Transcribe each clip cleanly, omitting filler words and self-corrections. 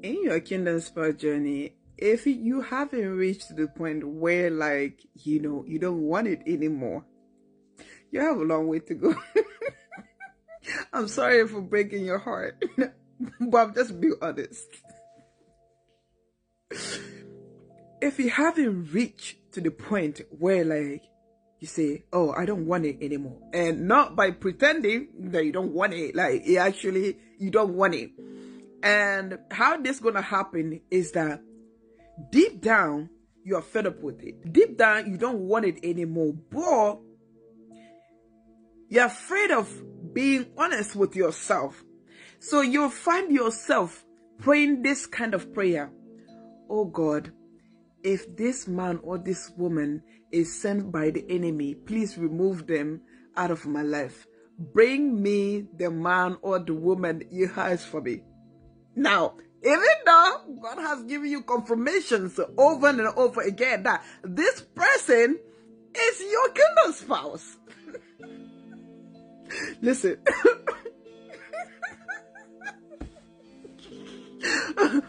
in your kingdom spouse journey, if you haven't reached the point where, like, you don't want it anymore, you have a long way to go. I'm sorry for breaking your heart, but I'm just being honest. If you haven't reached to the point where, like, you say, oh, I don't want it anymore, and not by pretending that you don't want it, like, you don't want it. And how this gonna happen is that deep down, you're fed up with it. Deep down, you don't want it anymore, but you're afraid of being honest with yourself. So you'll find yourself praying this kind of prayer. Oh God, if this man or this woman is sent by the enemy, please remove them out of my life. Bring me the man or the woman you has for me. Now, even though God has given you confirmations over and over again that this person is your kingdom spouse. Listen. Even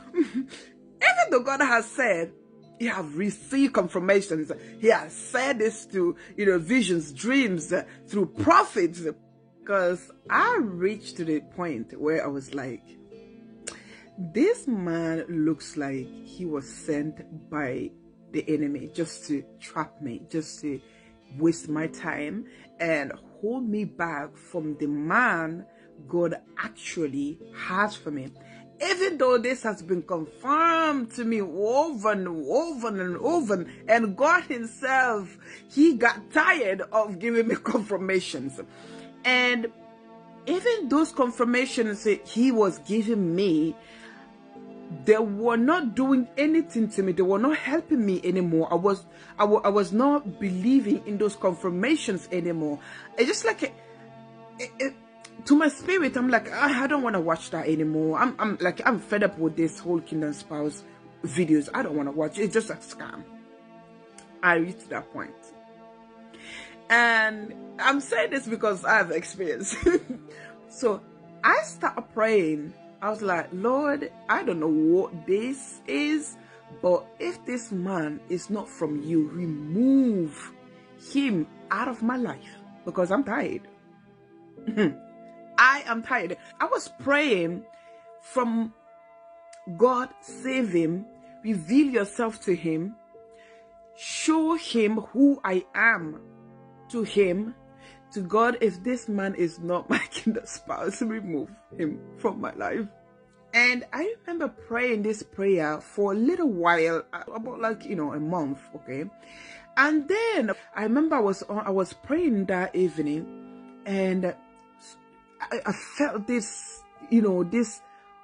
though God has said, you have received confirmations, he has said this to, visions, dreams, through prophets. Because I reached to the point where I was like, this man looks like he was sent by the enemy just to trap me, just to waste my time and hold me back from the man God actually has for me. Even though this has been confirmed to me over and over and over, and God himself, he got tired of giving me confirmations. And even those confirmations he was giving me, they were not doing anything to me. They were not helping me anymore. I was not believing in those confirmations anymore. It's just like to my spirit, I'm like, I don't want to watch that anymore. I'm fed up with this whole kingdom spouse videos. I don't want to watch it. It's just a scam. I reached that point. And I'm saying this because I have experience. So I started praying. I was like, Lord, I don't know what this is, but if this man is not from you, remove him out of my life, because I'm tired. I am tired. I was praying from God, save him, reveal yourself to him, show him who I am to him, to God. If this man is not my kingdom spouse, remove him from my life. And I remember praying this prayer for a little while, about like, a month, okay? And then I remember I was praying that evening, and I felt this, this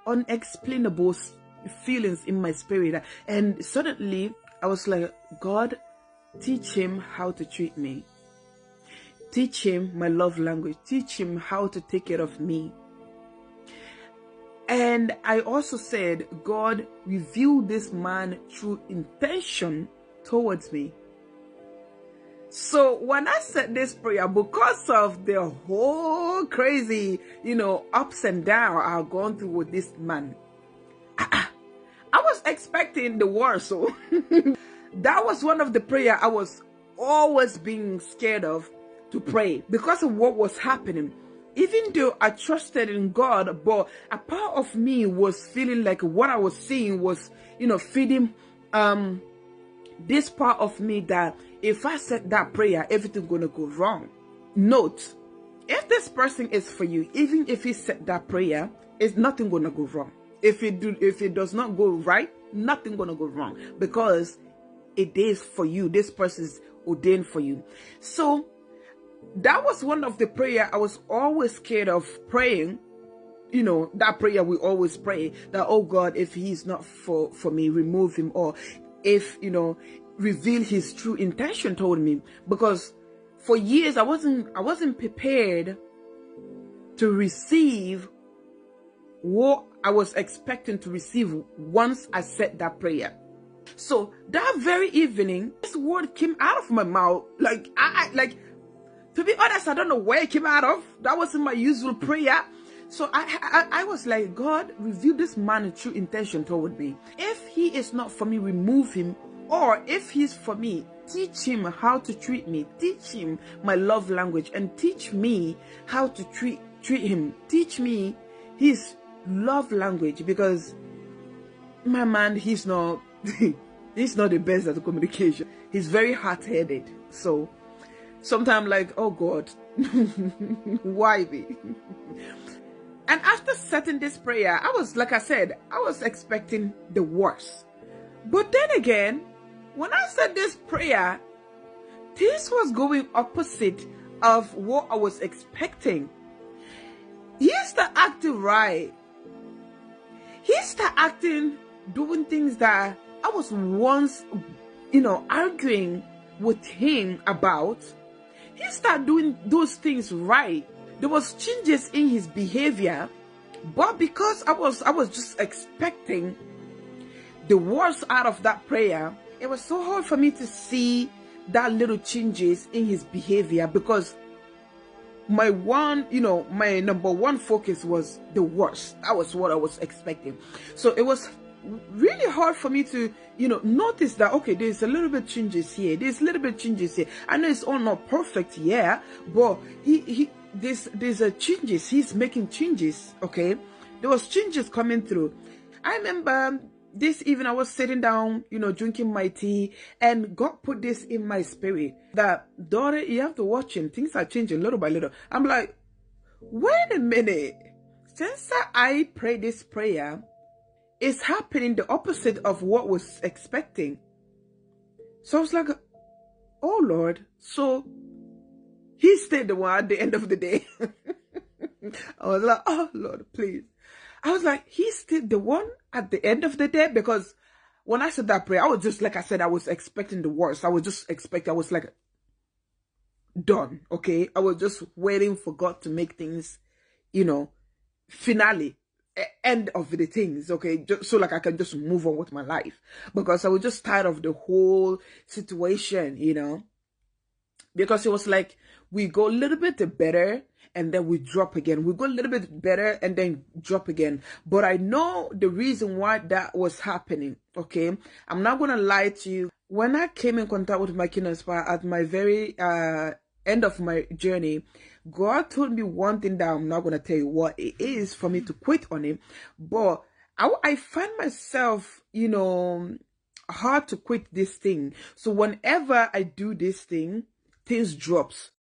unexplainable feelings in my spirit. And suddenly I was like, God, teach him how to treat me. Teach him my love language. Teach him how to take care of me. And I also said, God, reveal this man true intention towards me. So when I said this prayer, because of the whole crazy, ups and downs I've gone through with this man, I was expecting the worst. So that was one of the prayer I was always being scared of to pray because of what was happening. Even though I trusted in God, but a part of me was feeling like what I was seeing was, feeding this part of me that if I said that prayer, everything's gonna go wrong. Note, if this person is for you, even if he said that prayer, it's nothing gonna go wrong. If it does not go right, nothing gonna go wrong, because it is for you. This person is ordained for you. So that was one of the prayer I was always scared of praying. That prayer we always pray, that, oh God, if he's not for me, remove him. Or if, reveal his true intention toward me. Because for years I wasn't prepared to receive what I was expecting to receive once I said that prayer. So that very evening, this word came out of my mouth. To be honest, I don't know where it came out of. That wasn't my usual prayer. So I was like, God, reveal this man's true intention toward me. If he is not for me, remove him. Or if he's for me, teach him how to treat me. Teach him my love language and teach me how to treat him. Teach me his love language, because my man, he's not he's not the best at communication. He's very hard-headed. So sometimes like, oh God, why me? And after setting this prayer, I was, like I said, I was expecting the worst. But then again, when I said this prayer, this was going opposite of what I was expecting. He started acting right. He started acting, doing things that I was once, arguing with him about. He started doing those things right. There was changes in his behavior, but because I was just expecting the worst out of that prayer, it was so hard for me to see that little changes in his behavior, because my number one focus was the worst. That was what I was expecting. So it was really hard for me to, notice that, okay, there's a little bit changes here. There's a little bit changes here. I know it's all not perfect, yeah, but there's a changes. He's making changes, okay? There was changes coming through. I remember this evening I was sitting down, drinking my tea, and God put this in my spirit that, daughter, you have to watch him. Things are changing little by little. I'm like, wait a minute. Since I prayed this prayer, it's happening the opposite of what I was expecting. So I was like, oh Lord. So he stayed the one at the end of the day. I was like, oh Lord, please. I was like, he's still the one at the end of the day, because when I said that prayer, I was just, like I said, I was expecting the worst. I was like, done, okay? I was just waiting for God to make things, finale, end of the things, okay? Just so like I can just move on with my life, because I was just tired of the whole situation, because it was like, we go a little bit better and then we drop again. We go a little bit better and then drop again. But I know the reason why that was happening, okay? I'm not going to lie to you. When I came in contact with my Kingdom Spa at my very end of my journey, God told me one thing that I'm not going to tell you what it is for me to quit on him. But I find myself, hard to quit this thing. So whenever I do this thing, things drops.